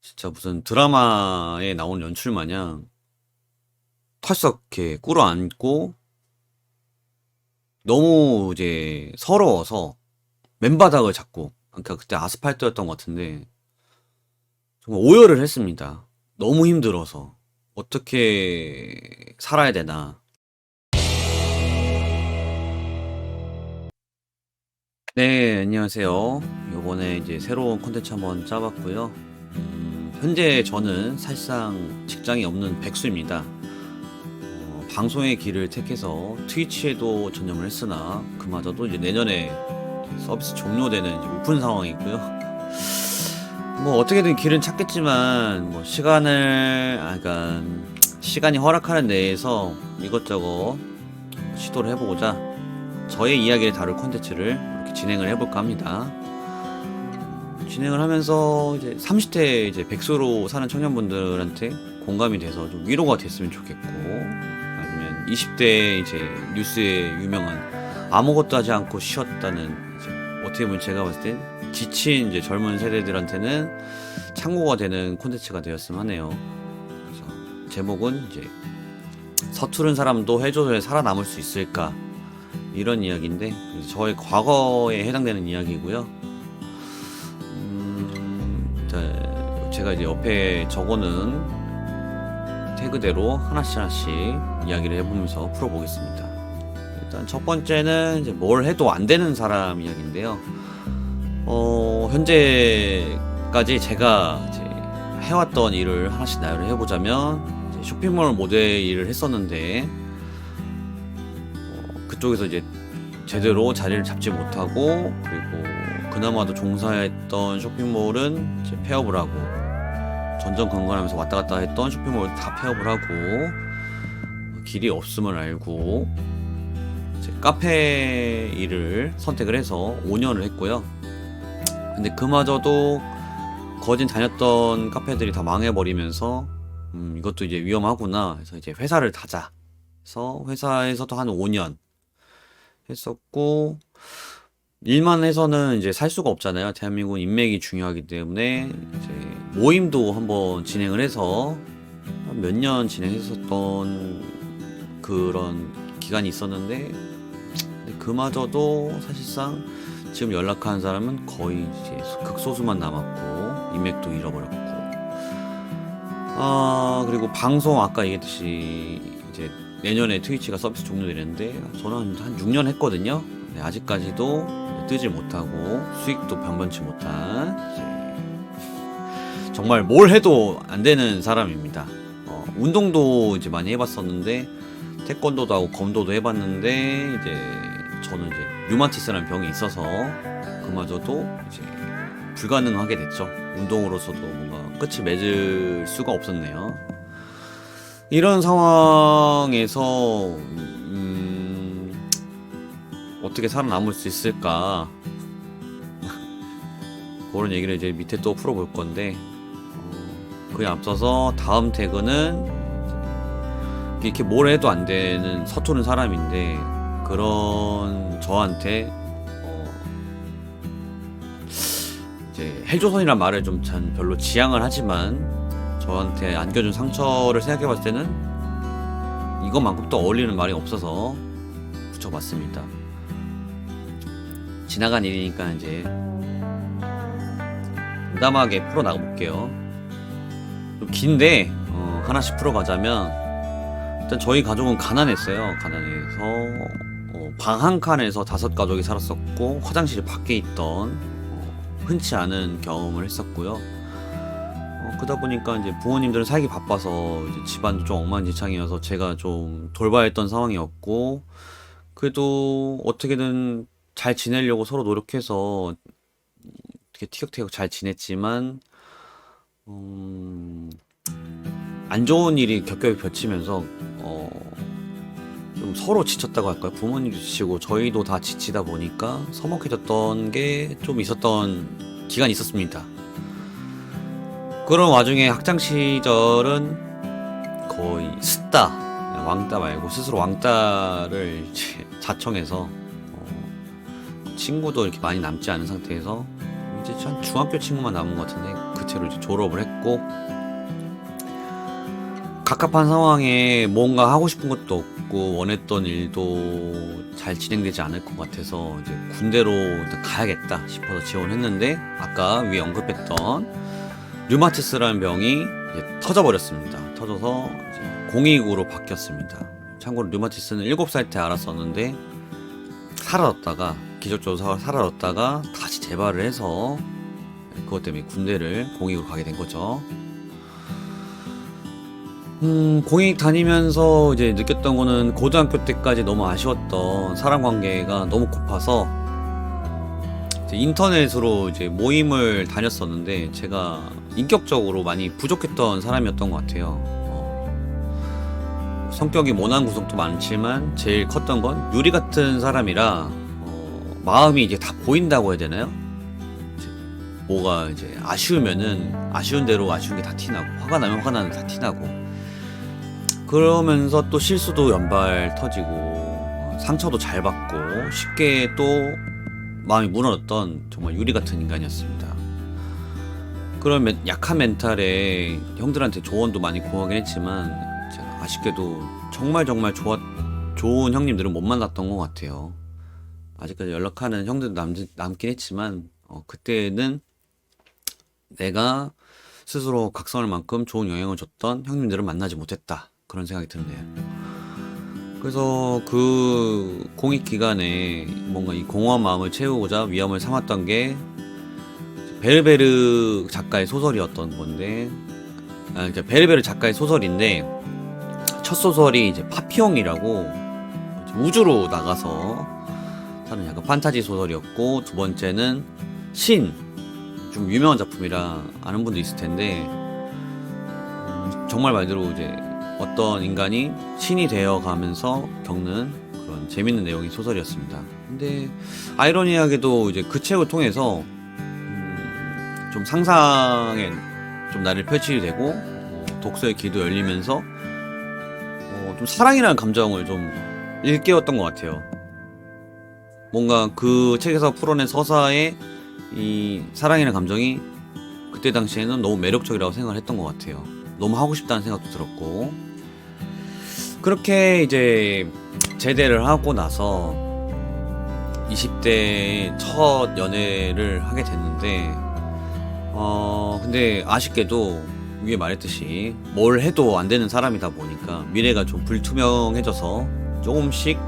진짜 무슨 드라마에 나오는 연출 마냥 털썩 이렇게 꿇어앉고 너무 이제 서러워서 맨바닥을 잡고, 그러니까 그때 아스팔트였던 것 같은데 정말 오열을 했습니다. 너무 힘들어서 어떻게 살아야 되나. 네, 안녕하세요. 요번에 이제 새로운 콘텐츠 한번 짜봤고요. 현재 저는 사실상 직장이 없는 백수입니다. 방송의 길을 택해서 트위치에도 전념을 했으나 그마저도 이제 내년에 서비스 종료되는 이제 오픈 상황이고요. 뭐 어떻게든 길은 찾겠지만 뭐 그러니까 시간이 허락하는 내에서 이것저것 시도를 해보고자 저의 이야기를 다룰 콘텐츠를 이렇게 진행을 해볼까 합니다. 진행을 하면서 이제 30대 이제 백수로 사는 청년분들한테 공감이 돼서 좀 위로가 됐으면 좋겠고, 아니면 20대 이제 뉴스에 유명한 아무것도 하지 않고 쉬었다는, 이제 어떻게 보면 제가 봤을 땐 지친 이제 젊은 세대들한테는 참고가 되는 콘텐츠가 되었으면 하네요. 그래서 제목은 이제 서투른 사람도 해줘야 살아남을 수 있을까, 이런 이야기인데 저의 과거에 해당되는 이야기고요. 제가 이제 옆에 적어놓은 태그대로 하나씩 이야기를 해보면서 풀어보겠습니다. 일단 첫 번째는 이제 뭘 해도 안 되는 사람 이야기인데요. 현재까지 제가 이제 해왔던 일을 하나씩 나열을 해보자면, 이제 쇼핑몰 모델 일을 했었는데 그쪽에서 이제 제대로 자리를 잡지 못하고, 그리고 그나마도 종사했던 쇼핑몰은 이제 폐업을 하고, 전전긍긍하면서 왔다 갔다 했던 쇼핑몰 다 폐업을 하고, 길이 없음을 알고 이제 카페 일을 선택을 해서 5년을 했고요. 근데 그마저도 거진 다녔던 카페들이 다 망해버리면서 이것도 이제 위험하구나 해서 이제 회사를 다자 해서 회사에서도 한 5년 했었고, 일만 해서는 이제 살 수가 없잖아요. 대한민국은 인맥이 중요하기 때문에 이제 모임도 한번 진행을 해서 몇 년 진행했었던 그런 기간이 있었는데, 근데 그마저도 사실상 지금 연락하는 사람은 거의 이제 극소수만 남았고, 인맥도 잃어버렸고, 그리고 방송 아까 얘기했듯이 이제 내년에 트위치가 서비스 종료되는데 저는 한 6년 했거든요. 네, 아직까지도 뜨지 못하고 수익도 변변치 못한 정말 뭘 해도 안 되는 사람입니다. 운동도 이제 많이 해봤었는데, 태권도도 하고 검도도 해봤는데, 이제 저는 이제 류마티스라는 병이 있어서 그마저도 이제 불가능하게 됐죠. 운동으로서도 뭔가 끝이 맺을 수가 없었네요. 이런 상황에서 어떻게 살아남을 수 있을까, 그런 얘기를 이제 밑에 또 풀어볼 건데, 그에 앞서서 다음 태그는 이렇게 뭘 해도 안 되는 서투른 사람인데, 그런 저한테 이제 헬조선이란 말을 좀 전 별로 지향을 하지만, 저한테 안겨준 상처를 생각해봤을 때는 이것만큼 또 어울리는 말이 없어서 붙여봤습니다. 지나간 일이니까 이제 담담하게 풀어나가볼게요. 좀 긴데 하나씩 풀어가자면, 일단 저희 가족은 가난했어요. 가난해서 방 한 칸에서 5가족이 살았었고, 화장실이 밖에 있던 흔치 않은 경험을 했었고요. 그러다 보니까 이제 부모님들은 살기 바빠서 이제 집안도 좀 엉망진창이어서 제가 좀 돌봐야 했던 상황이었고, 그래도 어떻게든 잘 지내려고 서로 노력해서 되게 티격태격 잘 지냈지만, 안 좋은 일이 겹겹이 겹치면서 좀 서로 지쳤다고 할까요? 부모님도 지치고 저희도 다 지치다 보니까 서먹해졌던 게 좀 있었던 기간이 있었습니다. 그런 와중에 학창 시절은 거의 스따, 왕따 말고 스스로 왕따를 이제 자청해서 친구도 이렇게 많이 남지 않은 상태에서 이제 한 중학교 친구만 남은 것 같은데, 그 그 채로 이제 졸업을 했고, 갑갑한 상황에 뭔가 하고 싶은 것도 없고 원했던 일도 잘 진행되지 않을 것 같아서 이제 군대로 일단 가야겠다 싶어서 지원했는데, 아까 위에 언급했던 류마티스라는 병이 이제 터져버렸습니다. 터져서 이제 공익으로 바뀌었습니다. 참고로 류마티스는 7살 때 알았었는데 사라졌다가, 기적적으로 사라졌다가 다시 재발을 해서 그것 때문에 군대를 공익으로 가게 된 거죠. 공익 다니면서 이제 느꼈던 거는, 고등학교 때까지 너무 아쉬웠던 사람 관계가 너무 고파서 이제 인터넷으로 이제 모임을 다녔었는데, 제가 인격적으로 많이 부족했던 사람이었던 것 같아요. 성격이 모난 구석도 많지만 제일 컸던 건 유리 같은 사람이라 마음이 이제 다 보인다고 해야 되나요? 뭐가 이제 아쉬우면은 아쉬운 대로 아쉬운 게 다 티나고, 화가 나면 화가 나는 게 다 티나고, 그러면서 또 실수도 연발 터지고 상처도 잘 받고 쉽게 또 마음이 무너졌던 정말 유리 같은 인간이었습니다. 그런 약한 멘탈에 형들한테 조언도 많이 구하긴 했지만, 제가 아쉽게도 정말 좋은 형님들은 못 만났던 것 같아요. 아직까지 연락하는 형들도 남긴 했지만, 그때는 내가 스스로 각성할 만큼 좋은 영향을 줬던 형님들을 만나지 못했다, 그런 생각이 드네요. 그래서 그 공익 기간에 뭔가 이 공허한 마음을 채우고자 위험을 삼았던 게 베르베르 작가의 소설이었던 건데, 이제 베르베르 작가의 소설인데, 첫 소설이 이제 파피옹이라고 우주로 나가서 사는 약간 판타지 소설이었고, 두 번째는 좀 유명한 작품이라 아는 분도 있을 텐데, 정말 말대로 이제 어떤 인간이 신이 되어 가면서 겪는 그런 재밌는 내용의 소설이었습니다. 근데 아이러니하게도 이제 그 책을 통해서 좀 상상에 좀 나를 펼치게 되고, 독서의 길도 열리면서 좀 사랑이라는 감정을 좀 일깨웠던 것 같아요. 뭔가 그 책에서 풀어낸 서사의 이 사랑이라는 감정이 그때 당시에는 너무 매력적이라고 생각을 했던 것 같아요. 너무 하고 싶다는 생각도 들었고, 그렇게 이제 제대를 하고 나서 20대 첫 연애를 하게 됐는데, 근데 아쉽게도 위에 말했듯이 뭘 해도 안 되는 사람이다 보니까 미래가 좀 불투명해져서 조금씩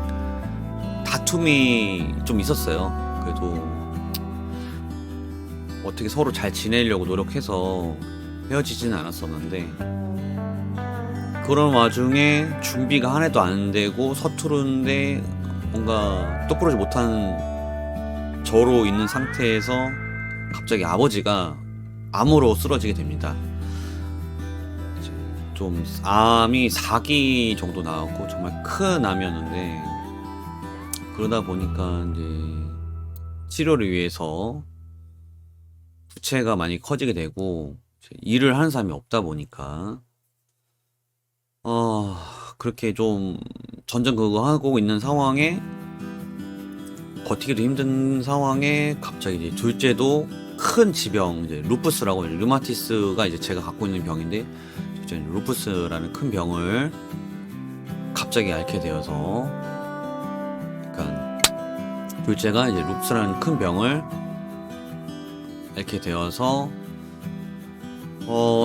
다툼이 좀 있었어요. 그래도 어떻게 서로 잘 지내려고 노력해서 헤어지지는 않았었는데, 그런 와중에 준비가 하나도 안 되고 서투른데 뭔가 똑부러지 못한 저로 있는 상태에서 갑자기 아버지가 암으로 쓰러지게 됩니다. 좀 암이 4기 정도 나왔고 정말 큰 암이었는데, 그러다 보니까 이제 치료를 위해서 부채가 많이 커지게 되고, 일을 하는 사람이 없다 보니까 그렇게 좀 전전긍긍하고 있는 상황에, 버티기도 힘든 상황에 갑자기 이제 둘째도 큰 지병, 이제 루푸스라고, 류마티스가 이제 제가 갖고 있는 병인데, 이제 루푸스라는 큰 병을 갑자기 앓게 되어서, 그러니까 둘째가 이제 루푸스라는 큰 병을 앓게 되어서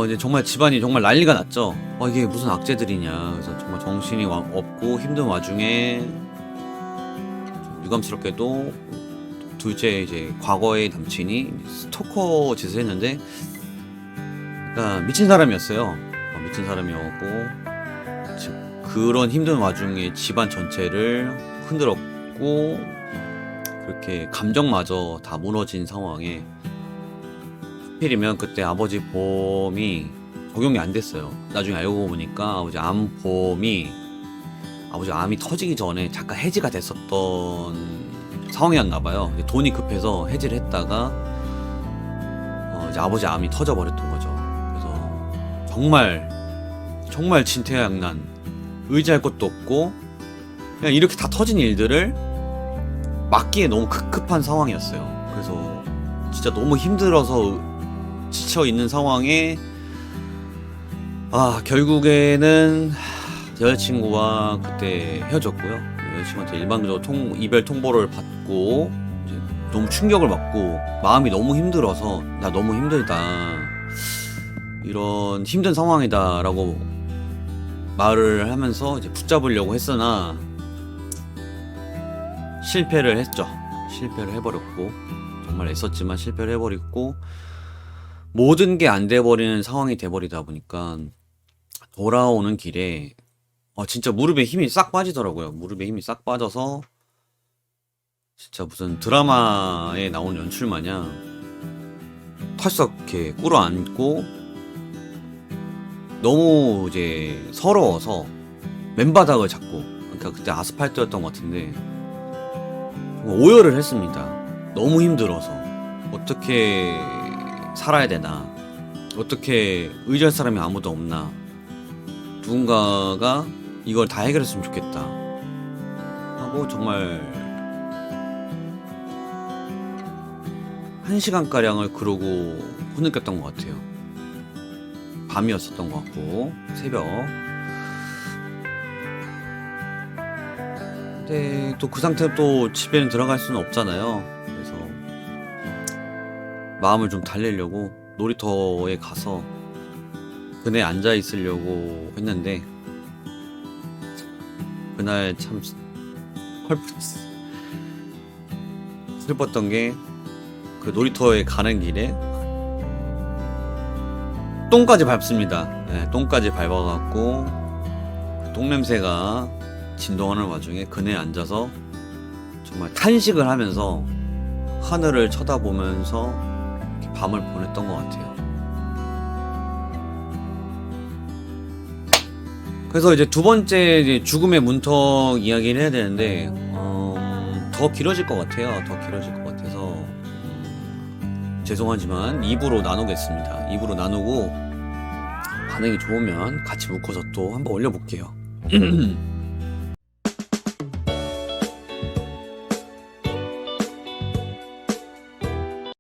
이제 정말 집안이 정말 난리가 났죠. 이게 무슨 악재들이냐. 그래서 정말 정신이 없고 힘든 와중에 유감스럽게도 둘째 이제 과거의 남친이 스토커 짓을 했는데, 그러니까 미친 사람이었어요. 미친 사람이었고, 그런 힘든 와중에 집안 전체를 흔들었고, 그렇게 감정마저 다 무너진 상황에, 하필이면 그때 아버지 보험이 적용이 안 됐어요. 나중에 알고 보니까 아버지 암이 터지기 전에 잠깐 해지가 됐었던 상황이었나봐요. 돈이 급해서 해지를 했다가 이제 아버지 암이 터져버렸던 거죠. 그래서 정말 진퇴양난, 의지할 것도 없고 그냥 이렇게 다 터진 일들을 막기에 너무 급급한 상황이었어요. 그래서 진짜 너무 힘들어서 지쳐 있는 상황에 결국에는 여자친구와 그때 헤어졌고요. 여자친구한테 일방적으로 이별 통보를 받고 이제 너무 충격을 받고 마음이 너무 힘들어서 나 너무 힘들다, 이런 힘든 상황이다라고 말을 하면서 이제 붙잡으려고 했으나 실패를 했죠. 실패를 해버렸고, 정말 애썼지만 실패를 해버렸고, 모든 게 안 돼버리는 상황이 돼버리다 보니까 돌아오는 길에 진짜 무릎에 힘이 싹 빠지더라고요. 무릎에 힘이 싹 빠져서 진짜 무슨 드라마에 나오는 연출 마냥 털썩 이렇게 꿇어앉고, 너무 이제 서러워서 맨바닥을 잡고, 그러니까 그때 아스팔트였던 것 같은데 오열을 했습니다. 너무 힘들어서 어떻게 살아야 되나, 어떻게 의지할 사람이 아무도 없나, 누군가가 이걸 다 해결했으면 좋겠다 하고 정말 1시간가량을 그러고 흐느꼈던 것 같아요. 밤이었었던 것 같고, 새벽. 근데 또 그 상태로 또 집에는 들어갈 수는 없잖아요. 그래서 마음을 좀 달래려고 놀이터에 가서 그네 앉아 있으려고 했는데, 그날 참 슬펐던 게, 그 놀이터에 가는 길에 똥까지 밟습니다. 네, 똥까지 밟아갖고 똥냄새가 진동하는 와중에 그네 앉아서 정말 탄식을 하면서 하늘을 쳐다보면서 이렇게 밤을 보냈던 것 같아요. 그래서 이제 두 번째 이제 죽음의 문턱 이야기를 해야 되는데 더 길어질 것 같아요. 더 길어질 것 같아서 죄송하지만 2부로 나누겠습니다. 2부로 나누고 반응이 좋으면 같이 묶어서 또 한번 올려볼게요.